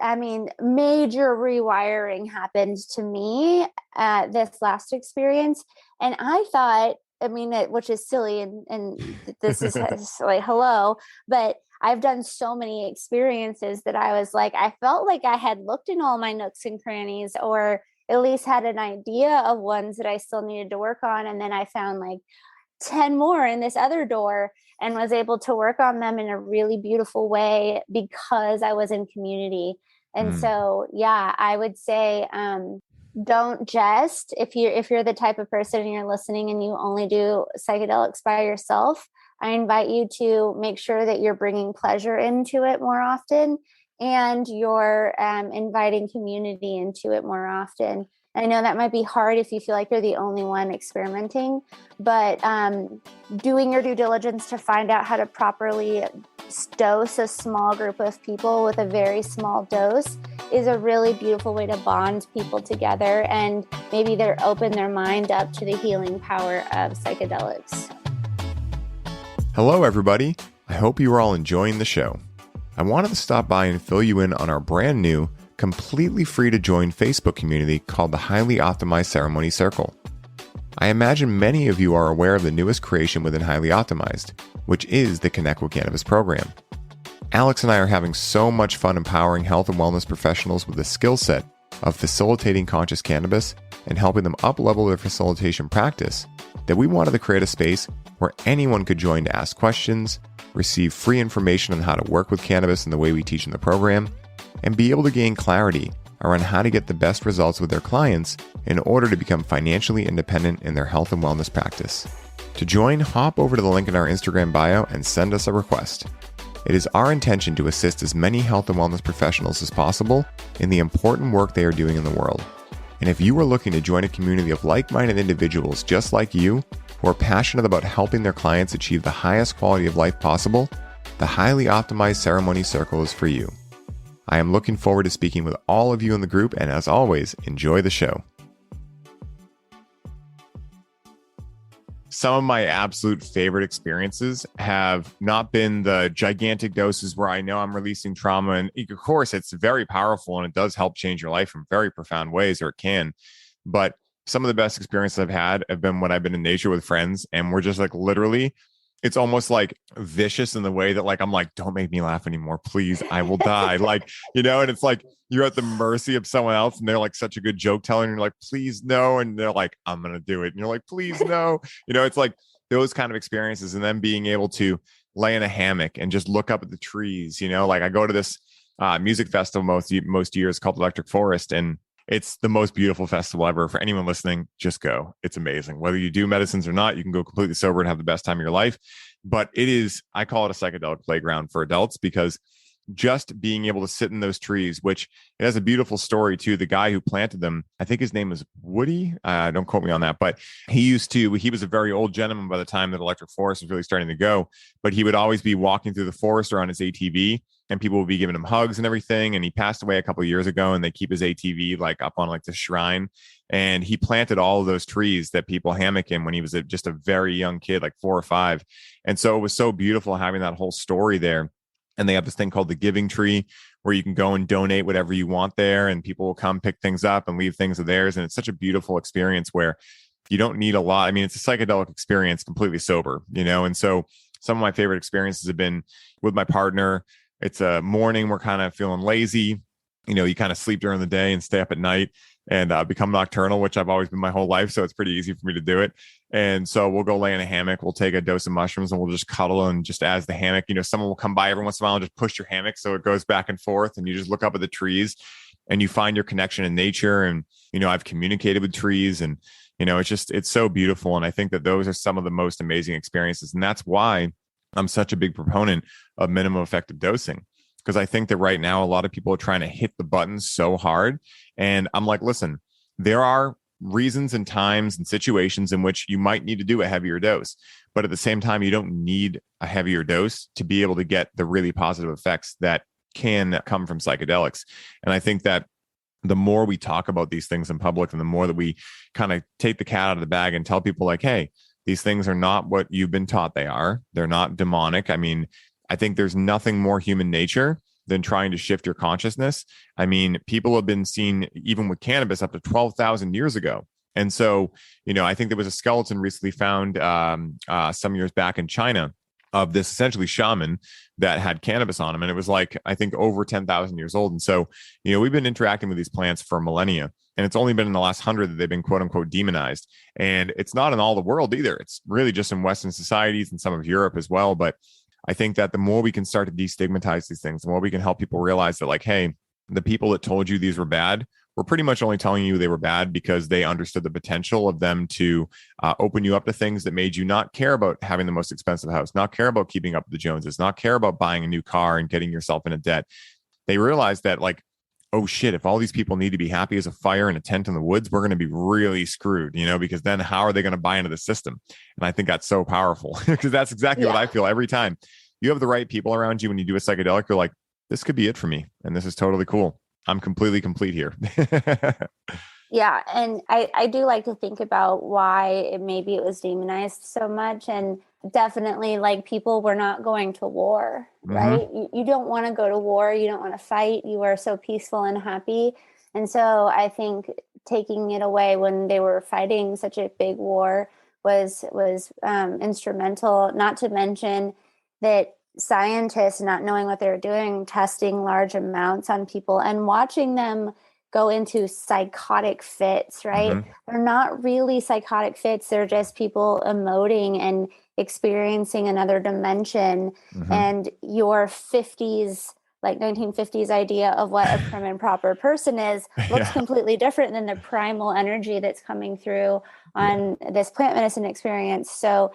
I mean, major rewiring happened to me at this last experience. And I thought, I mean, which is silly, and this is like, hello, but I've done so many experiences that I was like, I felt like I had looked in all my nooks and crannies, or at least had an idea of ones that I still needed to work on. And then I found like 10 more in this other door and was able to work on them in a really beautiful way because I was in community. And so, yeah, I would say, don't just, if you're the type of person and you're listening and you only do psychedelics by yourself, I invite you to make sure that you're bringing pleasure into it more often, and you're inviting community into it more often. I know that might be hard if you feel like you're the only one experimenting, but doing your due diligence to find out how to properly dose a small group of people with a very small dose is a really beautiful way to bond people together, and maybe they're open their mind up to the healing power of psychedelics. Hello, everybody. I hope you are all enjoying the show. I wanted to stop by and fill you in on our brand new, completely free to join Facebook community called the Highly Optimized Ceremony Circle. I imagine many of you are aware of the newest creation within Highly Optimized, which is the Connect with Cannabis program. Alex and I are having so much fun empowering health and wellness professionals with the skill set of facilitating conscious cannabis and helping them up-level their facilitation practice that we wanted to create a space where anyone could join to ask questions, receive free information on how to work with cannabis in the way we teach in the program, and be able to gain clarity around how to get the best results with their clients in order to become financially independent in their health and wellness practice. To join, hop over to the link in our Instagram bio and send us a request. It is our intention to assist as many health and wellness professionals as possible in the important work they are doing in the world. And if you are looking to join a community of like-minded individuals just like you, who are passionate about helping their clients achieve the highest quality of life possible, the Highly Optimized Ceremony Circle is for you. I am looking forward to speaking with all of you in the group, and as always, enjoy the show. Some of my absolute favorite experiences have not been the gigantic doses where I know I'm releasing trauma. And of course, it's very powerful and it does help change your life in very profound ways, or it can. But some of the best experiences I've had have been when I've been in nature with friends and we're just like literally, it's almost like vicious in the way that like, I'm like, don't make me laugh anymore, please, I will die. Like, and it's like, you're at the mercy of someone else and they're like such a good joke teller and you're like, please no. And they're like, I'm going to do it. And you're like, please no. It's like those kind of experiences. And then being able to lay in a hammock and just look up at the trees, like I go to this music festival most years called Electric Forest, and it's the most beautiful festival ever. For anyone listening, just go. It's amazing. Whether you do medicines or not, you can go completely sober and have the best time of your life. But I call it a psychedelic playground for adults, because just being able to sit in those trees, which it has a beautiful story too. The guy who planted them, I think his name is Woody. Don't quote me on that, but he was a very old gentleman by the time that Electric Forest was really starting to go, but he would always be walking through the forest or on his ATV and people would be giving him hugs and everything. And he passed away a couple of years ago, and they keep his ATV like up on like the shrine. And he planted all of those trees that people hammock in when he was just a very young kid, like 4 or 5. And so it was so beautiful having that whole story there. And they have this thing called the Giving Tree, where you can go and donate whatever you want there, and people will come pick things up and leave things of theirs. And it's such a beautiful experience where you don't need a lot. I mean, it's a psychedelic experience, completely sober, And so some of my favorite experiences have been with my partner. It's a morning, we're kind of feeling lazy. You kind of sleep during the day and stay up at night and become nocturnal, which I've always been my whole life. So it's pretty easy for me to do it. And so we'll go lay in a hammock. We'll take a dose of mushrooms and we'll just cuddle. And just as the hammock, someone will come by every once in a while and just push your hammock so it goes back and forth. And you just look up at the trees and you find your connection in nature. And, I've communicated with trees and, it's so beautiful. And I think that those are some of the most amazing experiences. And that's why I'm such a big proponent of minimum effective dosing. Because I think that right now, a lot of people are trying to hit the buttons so hard. And I'm like, listen, there are reasons and times and situations in which you might need to do a heavier dose. But at the same time, you don't need a heavier dose to be able to get the really positive effects that can come from psychedelics. And I think that the more we talk about these things in public and the more that we kind of take the cat out of the bag and tell people like, hey, these things are not what you've been taught they are. They're not demonic. I mean, I think there's nothing more human nature than trying to shift your consciousness. I mean, people have been seen, even with cannabis, up to 12,000 years ago. And so, I think there was a skeleton recently found some years back in China of this essentially shaman that had cannabis on him. And it was like, I think over 10,000 years old. And so, we've been interacting with these plants for millennia. And it's only been in the last 100 that they've been quote unquote demonized. And it's not in all the world either. It's really just in Western societies and some of Europe as well. But I think that the more we can start to destigmatize these things, the more we can help people realize that like, hey, the people that told you these were bad were pretty much only telling you they were bad because they understood the potential of them to open you up to things that made you not care about having the most expensive house, not care about keeping up with the Joneses, not care about buying a new car and getting yourself into debt. They realized that like, oh shit, if all these people need to be happy as a fire in a tent in the woods, we're going to be really screwed, because then how are they going to buy into the system? And I think that's so powerful because that's exactly what I feel every time. You have the right people around you when you do a psychedelic, you're like, this could be it for me. And this is totally cool. I'm completely complete here. Yeah. And I do like to think about why maybe it was demonized so much. And definitely like people were not going to war, right? You don't want to go to war. You don't want to fight. You are so peaceful and happy. And so I think taking it away when they were fighting such a big war was instrumental, not to mention that scientists not knowing what they're doing, testing large amounts on people and watching them go into psychotic fits, right? They're not really psychotic fits. They're just people emoting and experiencing another dimension. And your 50s like 1950s idea of what a prim and proper person is looks completely different than the primal energy that's coming through on this plant medicine experience. So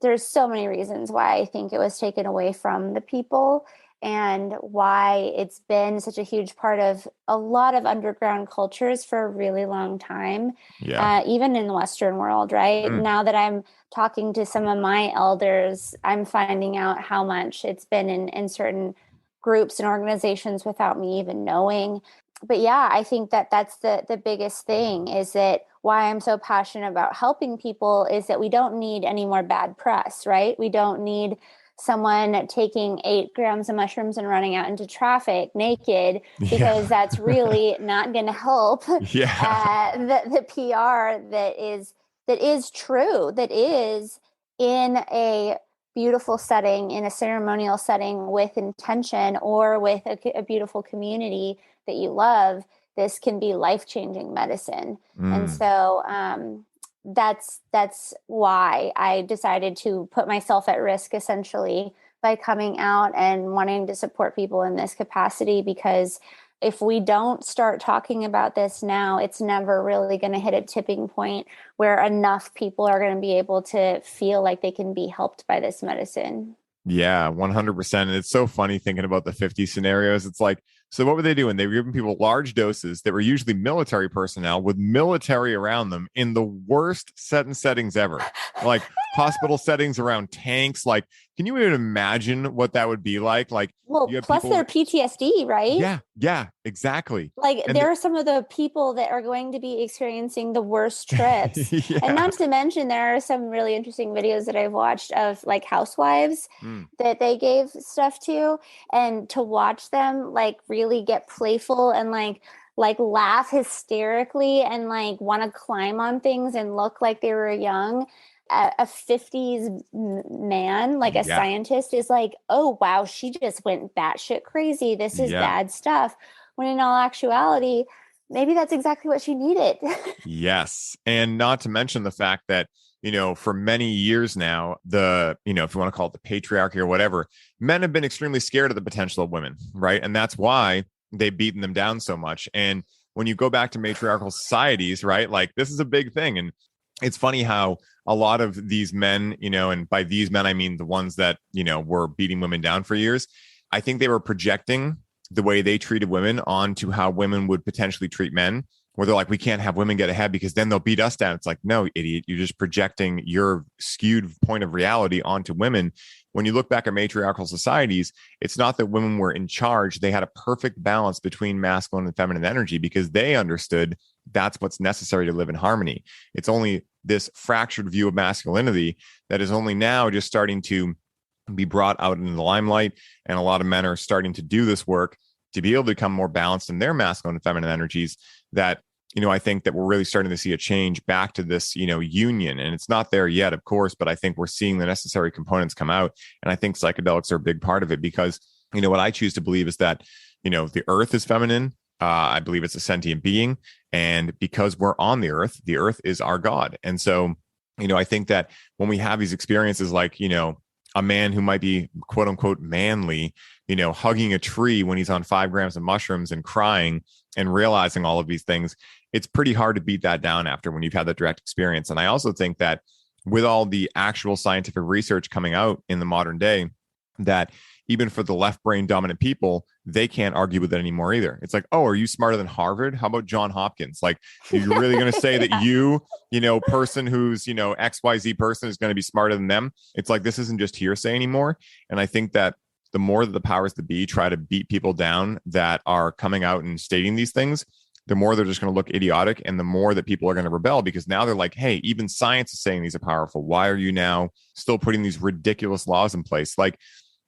there's so many reasons why I think it was taken away from the people, and why it's been such a huge part of a lot of underground cultures for a really long time, even in the Western world, right? Now that I'm talking to some of my elders, I'm finding out how much it's been in certain groups and organizations without me even knowing. But yeah, I think that that's the biggest thing, is that why I'm so passionate about helping people is that we don't need any more bad press, right? We don't need someone taking 8 grams of mushrooms and running out into traffic naked, because that's really not going to help the PR that is true, that is in a beautiful setting, in a ceremonial setting with intention, or with a beautiful community that you love. This can be life-changing medicine. And so that's why I decided to put myself at risk, essentially, by coming out and wanting to support people in this capacity, because if we don't start talking about this now, it's never really going to hit a tipping point where enough people are going to be able to feel like they can be helped by this medicine. Yeah, 100%. And it's so funny thinking about the 50 scenarios. It's like, so what were they doing? They were giving people large doses that were usually military personnel with military around them in the worst settings ever. Like hospital settings around tanks. Like, can you even imagine what that would be like? Like, well, plus their PTSD, right? Yeah, exactly. Like, and there are some of the people that are going to be experiencing the worst trips. And not to mention, there are some really interesting videos that I've watched of like housewives that they gave stuff to, and to watch them like really get playful and like laugh hysterically and like want to climb on things and look like they were young. A 50s man, like a scientist, is like, oh, wow, she just went batshit crazy. This is bad stuff. When in all actuality, maybe that's exactly what she needed. Yes. And not to mention the fact that, you know, for many years now, if you want to call it the patriarchy or whatever, men have been extremely scared of the potential of women, right? And that's why they've beaten them down so much. And when you go back to matriarchal societies, right, like this is a big thing. And it's funny how a lot of these men, you know, and by these men, I mean the ones that, you know, were beating women down for years. I think they were projecting the way they treated women onto how women would potentially treat men, where they're like, we can't have women get ahead because then they'll beat us down. It's like, no, idiot. You're just projecting your skewed point of reality onto women. When you look back at matriarchal societies, it's not that women were in charge. They had a perfect balance between masculine and feminine energy because they understood that's what's necessary to live in harmony. It's only this fractured view of masculinity that is only now just starting to be brought out into the limelight. And a lot of men are starting to do this work to be able to become more balanced in their masculine and feminine energies. That, you know, I think that we're really starting to see a change back to this, you know, union. And it's not there yet, of course, but I think we're seeing the necessary components come out. And I think psychedelics are a big part of it because, you know, what I choose to believe is that, you know, the earth is feminine. I believe it's a sentient being. And because we're on the earth is our God. And so, you know, I think that when we have these experiences like, you know, a man who might be quote unquote manly, you know, hugging a tree when he's on 5 grams of mushrooms and crying and realizing all of these things, it's pretty hard to beat that down after when you've had that direct experience. And I also think that with all the actual scientific research coming out in the modern day, that even for the left brain dominant people, they can't argue with it anymore either. It's like, oh, are you smarter than Harvard? How about John Hopkins? Like, you're really going to say that you know, person who's, you know, XYZ person is going to be smarter than them? It's like, this isn't just hearsay anymore. And I think that the more that the powers that be try to beat people down that are coming out and stating these things, the more they're just going to look idiotic, and the more that people are going to rebel, because now they're like, hey, even science is saying these are powerful. Why are you now still putting these ridiculous laws in place? Like,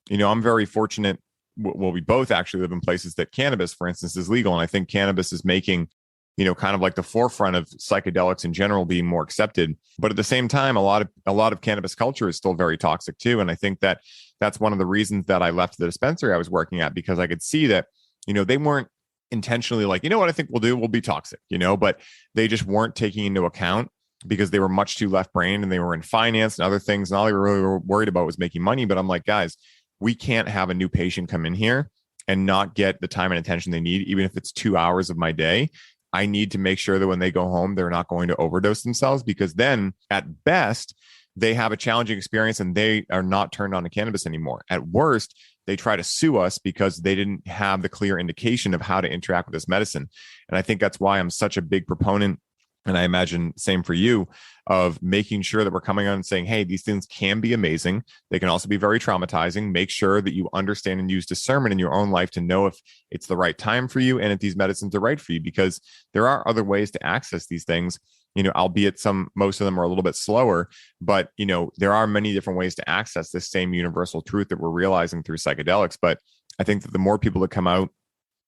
you know, I'm very fortunate. Well, we both actually live in places that cannabis, for instance, is legal. And I think cannabis is making, you know, kind of like the forefront of psychedelics in general being more accepted. But at the same time, a lot of cannabis culture is still very toxic too. And I think that that's one of the reasons that I left the dispensary I was working at, because I could see that, you know, they weren't intentionally like, you know what I think we'll do? We'll be toxic, you know, but they just weren't taking into account, because they were much too left brained and they were in finance and other things. And all they were really worried about was making money. But I'm like, guys, we can't have a new patient come in here and not get the time and attention they need, even if it's 2 hours of my day, I need to make sure that when they go home, they're not going to overdose themselves, because then at best, they have a challenging experience and they are not turned on to cannabis anymore. At worst, they try to sue us because they didn't have the clear indication of how to interact with this medicine. And I think that's why I'm such a big proponent, and I imagine same for you, of making sure that we're coming on and saying, hey, these things can be amazing. They can also be very traumatizing. Make sure that you understand and use discernment in your own life to know if it's the right time for you and if these medicines are right for you, because there are other ways to access these things, albeit most of them are a little bit slower, but, there are many different ways to access this same universal truth that we're realizing through psychedelics. But I think that the more people that come out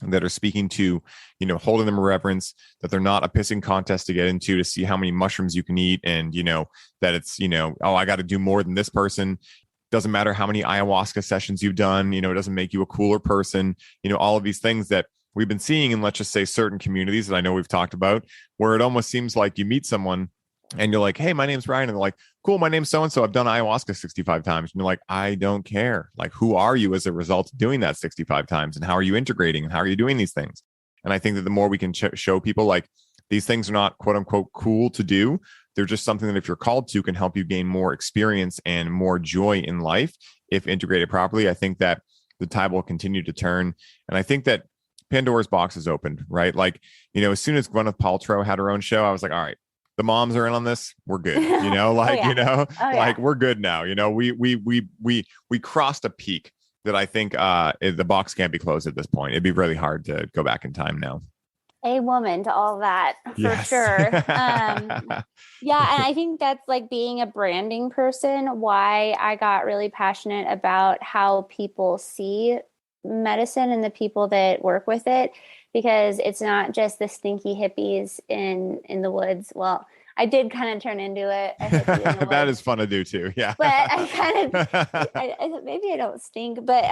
that are speaking to, holding them in reverence, that they're not a pissing contest to get into to see how many mushrooms you can eat. And, that it's, oh, I got to do more than this person. Doesn't matter how many ayahuasca sessions you've done, it doesn't make you a cooler person. All of these things that we've been seeing in, let's just say, certain communities that I know we've talked about, where it almost seems like you meet someone and you're like, hey, my name's Ryan. And they're like, cool, my name's so-and-so. I've done ayahuasca 65 times. And you're like, I don't care. Like, who are you as a result of doing that 65 times? And how are you integrating? And how are you doing these things? And I think that the more we can show people, like, these things are not quote unquote cool to do. They're just something that if you're called to can help you gain more experience and more joy in life if integrated properly. I think that the tide will continue to turn. And I think that Pandora's box is opened, right? Like, as soon as Gwyneth Paltrow had her own show, I was like, all right, the moms are in on this. We're good. We're good now. We crossed a peak that I think the box can't be closed at this point. It'd be really hard to go back in time now. A woman to all that, for sure. And I think that's like being a branding person, why I got really passionate about how people see medicine and the people that work with it, because it's not just the stinky hippies in the woods. Well, I did kind of turn into a hippie in the that is fun to do too. Yeah. But I maybe I don't stink, but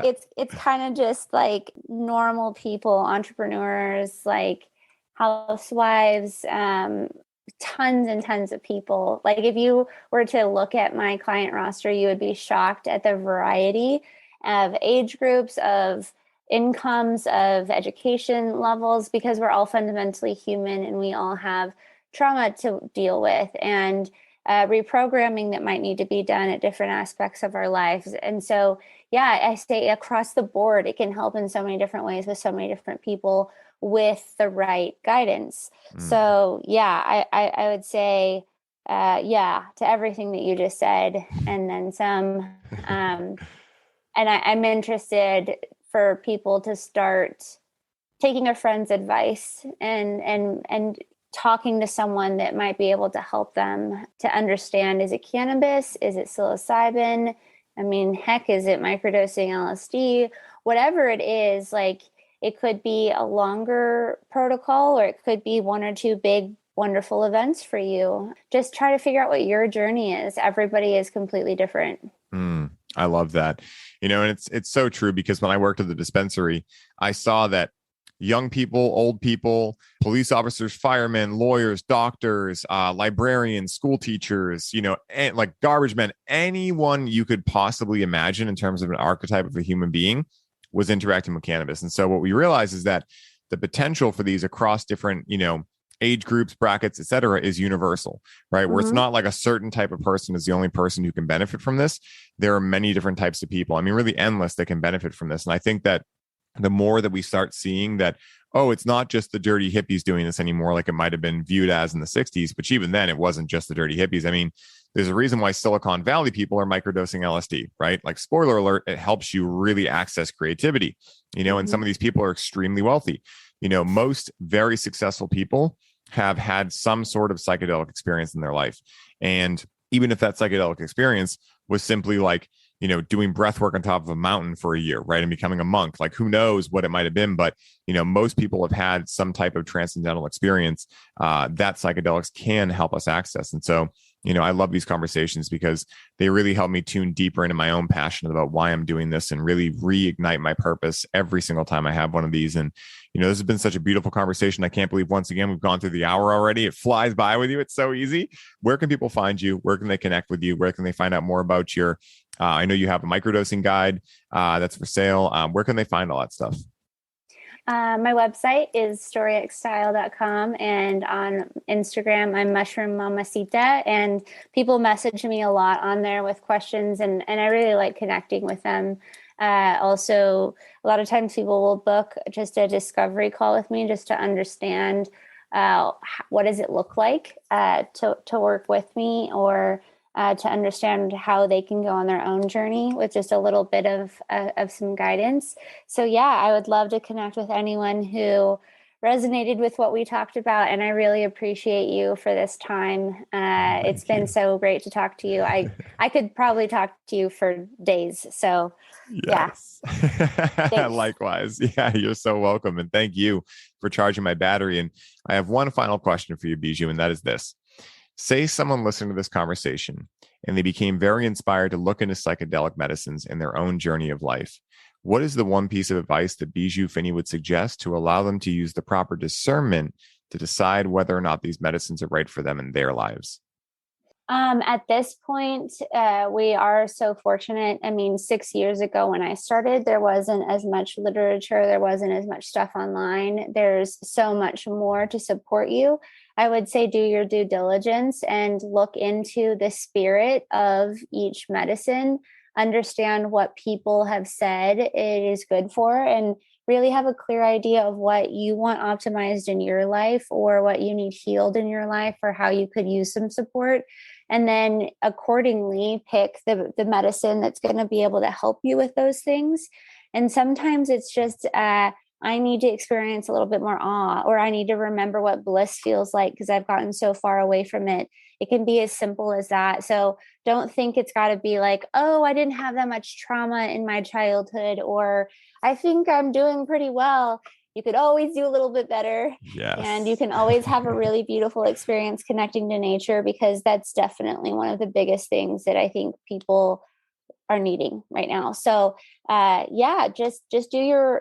it's kind of just like normal people, entrepreneurs, like housewives, tons and tons of people. Like, if you were to look at my client roster, you would be shocked at the variety of age groups, of incomes, of education levels, because we're all fundamentally human and we all have trauma to deal with and reprogramming that might need to be done at different aspects of our lives. And so, I say across the board, it can help in so many different ways with so many different people with the right guidance. So, I would say, to everything that you just said, and then some. And I'm interested for people to start taking a friend's advice and talking to someone that might be able to help them to understand, is it cannabis? Is it psilocybin? I mean, heck, is it microdosing LSD? Whatever it is, like, it could be a longer protocol, or it could be one or two big, wonderful events for you. Just try to figure out what your journey is. Everybody is completely different. I love that. And it's so true, because when I worked at the dispensary, I saw that young people, old people, police officers, firemen, lawyers, doctors, librarians, school teachers, and like garbage men, anyone you could possibly imagine in terms of an archetype of a human being was interacting with cannabis. And so what we realize is that the potential for these across different, age groups, brackets, et cetera, is universal, right? Where it's not like a certain type of person is the only person who can benefit from this. There are many different types of people. I mean, really endless that can benefit from this. And I think that the more that we start seeing that, oh, it's not just the dirty hippies doing this anymore, like it might have been viewed as in the 60s, but even then it wasn't just the dirty hippies. I mean, there's a reason why Silicon Valley people are microdosing LSD, right? Like, spoiler alert, it helps you really access creativity, and some of these people are extremely wealthy. Most very successful people have had some sort of psychedelic experience in their life. And even if that psychedelic experience was simply like, doing breath work on top of a mountain for a year, right? And becoming a monk, like, who knows what it might have been, but, most people have had some type of transcendental experience that psychedelics can help us access. And so, I love these conversations because they really help me tune deeper into my own passion about why I'm doing this and really reignite my purpose every single time I have one of these. And, this has been such a beautiful conversation. I can't believe once again, we've gone through the hour already. It flies by with you. It's so easy. Where can people find you? Where can they connect with you? Where can they find out more about your, I know you have a microdosing guide that's for sale. Where can they find all that stuff? My website is storyxstyle.com, and on Instagram, I'm Mushroom Mamacita, and people message me a lot on there with questions, and I really like connecting with them. Also, a lot of times people will book just a discovery call with me just to understand what does it look like to work with me, or to understand how they can go on their own journey with just a little bit of some guidance. So yeah, I would love to connect with anyone who resonated with what we talked about. And I really appreciate you for this time. It's been so great to talk to you. I could probably talk to you for days. So yes. Yeah. Likewise. Yeah, you're so welcome. And thank you for charging my battery. And I have one final question for you, Bijou, and that is this. Say someone listening to this conversation and they became very inspired to look into psychedelic medicines in their own journey of life. What is the one piece of advice that Bijou Finney would suggest to allow them to use the proper discernment to decide whether or not these medicines are right for them in their lives? At this point, we are so fortunate. 6 years ago when I started, there wasn't as much literature. There wasn't as much stuff online. There's so much more to support you. I would say do your due diligence and look into the spirit of each medicine, understand what people have said it is good for, and really have a clear idea of what you want optimized in your life, or what you need healed in your life, or how you could use some support. And then accordingly pick the medicine that's going to be able to help you with those things. And sometimes it's just, I need to experience a little bit more awe, or I need to remember what bliss feels like because I've gotten so far away from it. It can be as simple as that. So don't think it's got to be like, oh, I didn't have that much trauma in my childhood, or I think I'm doing pretty well. You could always do a little bit better. Yes. And you can always have a really beautiful experience connecting to nature, because that's definitely one of the biggest things that I think people are needing right now. So just do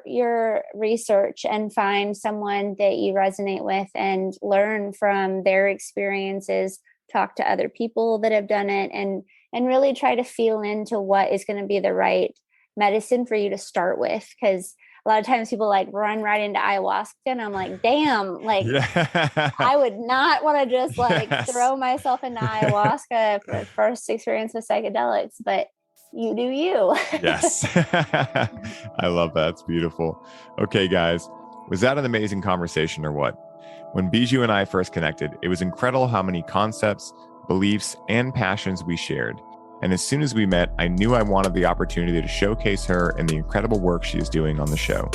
your research and find someone that you resonate with and learn from their experiences, talk to other people that have done it, and really try to feel into what is going to be the right medicine for you to start with. Because a lot of times people run right into ayahuasca, and I'm like, damn, I would not want to just throw myself into ayahuasca for the first experience with psychedelics, but you do you. Yes. I love that. It's beautiful. Okay, guys, was that an amazing conversation or what? When Bijou and I first connected, it was incredible how many concepts, beliefs, and passions we shared. And as soon as we met, I knew I wanted the opportunity to showcase her and the incredible work she is doing on the show.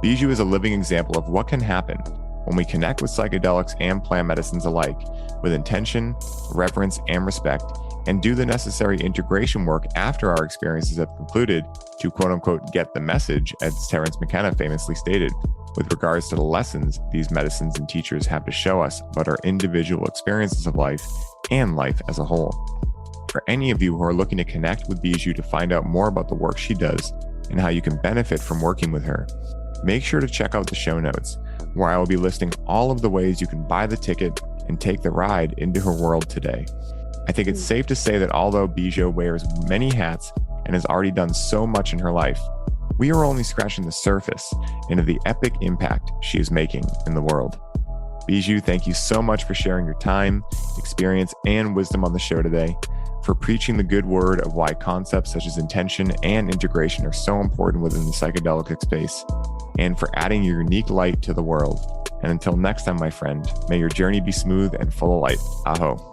Bijou is a living example of what can happen when we connect with psychedelics and plant medicines alike with intention, reverence, and respect, and do the necessary integration work after our experiences have concluded to quote unquote get the message, as Terence McKenna famously stated, with regards to the lessons these medicines and teachers have to show us about our individual experiences of life and life as a whole. For any of you who are looking to connect with Bijou to find out more about the work she does and how you can benefit from working with her, make sure to check out the show notes, where I will be listing all of the ways you can buy the ticket and take the ride into her world today. I think it's safe to say that although Bijou wears many hats and has already done so much in her life, we are only scratching the surface into the epic impact she is making in the world. Bijou, thank you so much for sharing your time, experience, and wisdom on the show today, for preaching the good word of why concepts such as intention and integration are so important within the psychedelic space, and for adding your unique light to the world. And until next time, my friend, may your journey be smooth and full of light. Aho.